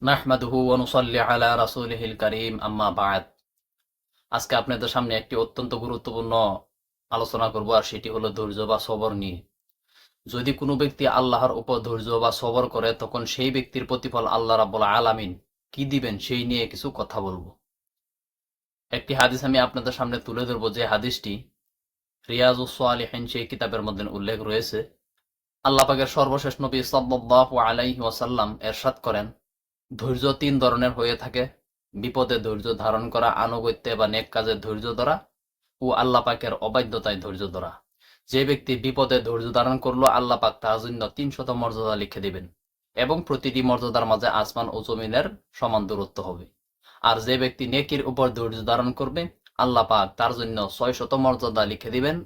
নাহমাদুহু ওয়া নুসাল্লি আলা রাসূলিহিল কারীম আম্মা বা'দ। আজকে আপনাদের সামনে একটি অত্যন্ত গুরুত্বপূর্ণ আলোচনা করব, আর সেটি হলো ধৈর্য বা সবর নিয়ে। যদি কোনো ব্যক্তি আল্লাহর উপর ধৈর্য বা সবর করে, তখন সেই ব্যক্তির প্রতিফল আল্লাহ রাব্বুল আলামিন কি দিবেন সেই নিয়ে কিছু কথা বলবো। একটি হাদিস আমি আপনাদের সামনে তুলে ধরবো, যে হাদিসটি রিয়াজুস সালিহিন সেই কিতাবের মধ্যে উল্লেখ রয়েছে। আল্লাহ পাকের সর্বশেষ নবী সাল্লাল্লাহু আলাইহি ওয়াসাল্লাম এরশাদ করেন, ধৈর্য তিন ধরনের হয়ে থাকে: বিপদে ধৈর্য ধারণ করা, আনুগত্যে বা নেক কাজে ধৈর্য ধরা ও আল্লাহ পাকের অবাধ্যতায় ধৈর্য ধরা। যে ব্যক্তি বিপদে ধৈর্য ধারণ করলো, আল্লাহ পাক তার জন্য ৩০০ মর্যাদা লিখে দিবেন, এবং প্রতিটি মর্যাদার মাঝে আসমান ও জমিনের সমান দূরত্ব হবে। আর যে ব্যক্তি নেকির উপর ধৈর্য ধারণ করবে, আল্লাহ পাক তার জন্য ৬০০ মর্যাদা লিখে দিবেন,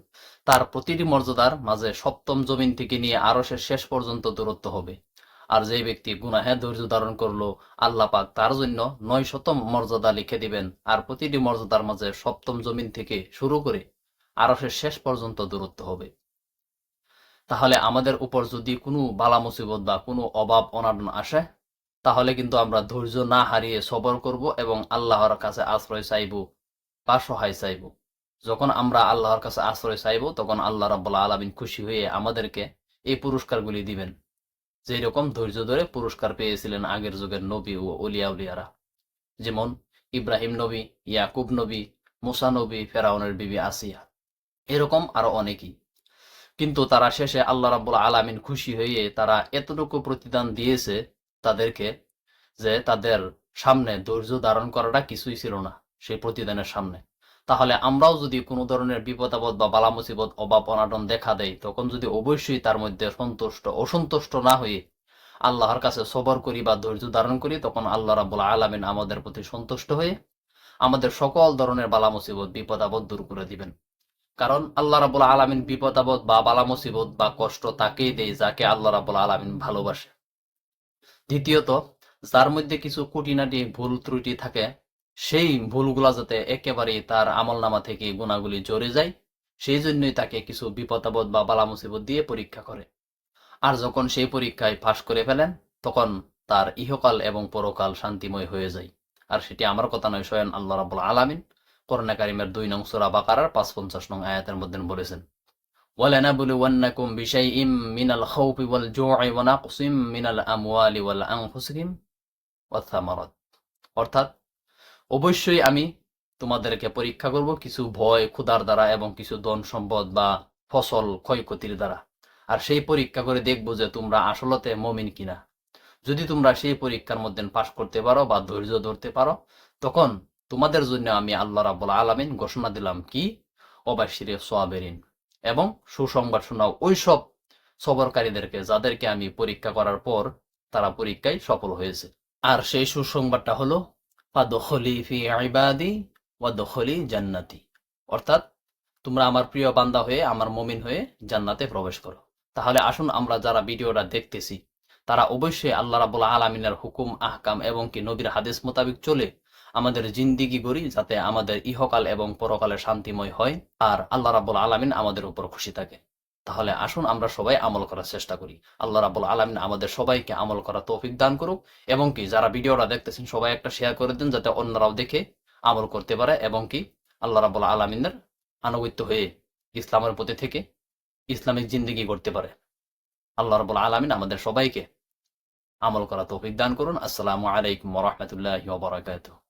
তার প্রতিটি মর্যাদার মাঝে সপ্তম জমিন থেকে নিয়ে আরশের শেষ পর্যন্ত দূরত্ব হবে। আর যে ব্যক্তি গুনাহে ধৈর্য ধারণ করলো, আল্লাহ পাক তার জন্য ৯০০ মর্যাদা লিখে দিবেন, আর প্রতিটি মর্যাদার মাঝে সপ্তম জমিন থেকে শুরু করে আরশের শেষ পর্যন্ত দূরত্ব হবে। তাহলে আমাদের উপর যদি কোনো বালা মুসিবত বা কোনো অভাব অনাটন আসে, তাহলে কিন্তু আমরা ধৈর্য না হারিয়ে সবর করব এবং আল্লাহর কাছে আশ্রয় চাইব বা সহায় চাইব। যখন আমরা আল্লাহর কাছে আশ্রয় চাইব, তখন আল্লাহ রাব্বুল আলামিন খুশি হয়ে আমাদেরকে এই পুরস্কারগুলি দিবেন, যেই রকম ধৈর্য ধরে পুরস্কার পেয়েছিলেন আগের যুগের নবী ও অলিয়া উলিয়ারা। যেমন ইব্রাহিম নবী, ইয়াকুব নবী, মুসা নবী, ফেরাউনের বিবি আসিয়া, এরকম আরো অনেকেই। কিন্তু তারা শেষে আল্লাহ রাব্বুল আলামিন খুশি হয়ে তারা এতটুকু প্রতিদান দিয়েছে তাদেরকে, যে তাদের সামনে ধৈর্য ধারণ করাটা কিছুই ছিল না সেই প্রতিদানের সামনে। তাহলে আমরাও যদি কোনো ধরনের বিপদ আপদ বা বালা মুসিবত, অভাব অনাটন দেখা দেয়, তখন যদি অবশ্যই তার মধ্যে অসন্তুষ্ট না হয়ে আল্লাহর কাছে সবর করি বা ধৈর্য ধারণ করি, তখন আল্লাহ রাব্বুল আলামিন আমাদের প্রতি সন্তুষ্ট হয়ে আমাদের সকল ধরনের বালা মুসিবত, বিপদ আপদ দূর করে দিবেন। কারণ আল্লাহ রাব্বুল আলামিন বিপদ আপদ বা বালা মুসিবত বা কষ্ট তাকেই দেয় যাকে আল্লাহ রাব্বুল আলামিন ভালোবাসে। দ্বিতীয়ত, যার মধ্যে কিছু খুঁটিনাটি ভুল ত্রুটি থাকে, সেই ভুলগুলা যাতে একেবারেই তার আমলনামা থেকে গুণাগুলি জড়ে যায়, সেই জন্যই তাকে কিছু বিপদ আপদ বা বালা মুসিবত দিয়ে পরীক্ষা করে। আর যখন সেই পরীক্ষায় পাশ করে ফেলেন, তখন তার ইহকাল এবং পরকাল শান্তিময় হয়ে যায়। আর সেটি আমার কথা নয়, স্বয়ং আল্লাহ রাব্বুল আলামিন কোরআনে কারিমের ২ নং সূরা বাকারার ৫৫ নং আয়াতের মধ্যে বলেছেন, وَلَنَبْلُوَنَّكُمْ بِشَيْءٍ مِّنَ الْخَوْفِ وَالْجُوعِ وَنَقْصٍ مِّنَ الْأَمْوَالِ وَالْأَنفُسِ ওয়াথ-থামারাত। অর্থাৎ, অবশ্যই আমি তোমাদেরকে পরীক্ষা করব কিছু ভয়, ক্ষুধার দ্বারা এবং কিছু ধন সম্পদ বা ফসল ক্ষয়ক্ষতির দ্বারা। আর সেই পরীক্ষা করে দেখব যে তোমরা আসলতে মমিন কিনা। যদি তোমরা সেই পরীক্ষার মধ্যে পাশ করতে পারো বা ধৈর্য ধরতে পারো, তখন তোমাদের জন্য আমি আল্লাহ রাব্বুল আলামিন ঘোষণা দিলাম কি, ওয়াবাশশিরি সাবিরিন, এবং সুসংবাদ শোনাও ওইসব সবরকারীদেরকে যাদেরকে আমি পরীক্ষা করার পর তারা পরীক্ষায় সফল হয়েছে। আর সেই সুসংবাদটা হলো, ফাদখুলি ফি ইবাদি ওয়াদখুলি জান্নাতি। অর্থাৎ, তোমরা আমার প্রিয় বান্দা হয়ে, আমার মুমিন হয়ে জান্নাতে প্রবেশ করো। তাহলে আসুন, আমরা যারা ভিডিওটা দেখতেছি তারা অবশ্যই আল্লাহ রাব্বুল আলামিনের হুকুম, আহকাম এবং কি নবীর হাদিস মোতাবেক চলে আমাদের জিন্দিগি গড়ি, যাতে আমাদের ইহকাল এবং পরকালে শান্তিময় হয় আর আল্লাহ রাব্বুল আলামিন আমাদের উপর খুশি থাকে। তাহলে আসুন আমরা সবাই আমল করার চেষ্টা করি। আল্লাহ রাব্বুল আলামিন আমাদের সবাইকে আমল করার তৌফিক দান করুক, এবং কি যারা ভিডিওটা দেখতেছেন সবাই একটা শেয়ার করে দিন, যাতে অন্যরাও দেখে আমল করতে পারে, এবং কি আল্লাহ রাব্বুল আলামিনের আনুগত্য হয়ে ইসলামের প্রতি থেকে ইসলামিক জিন্দিগি করতে পারে। আল্লাহ রাব্বুল আলামিন আমাদের সবাইকে আমল করা তৌফিক দান করুন। আসসালামু আলাইকুম ওয়া রাহমাতুল্লাহি ওয়া বারাকাতুহু।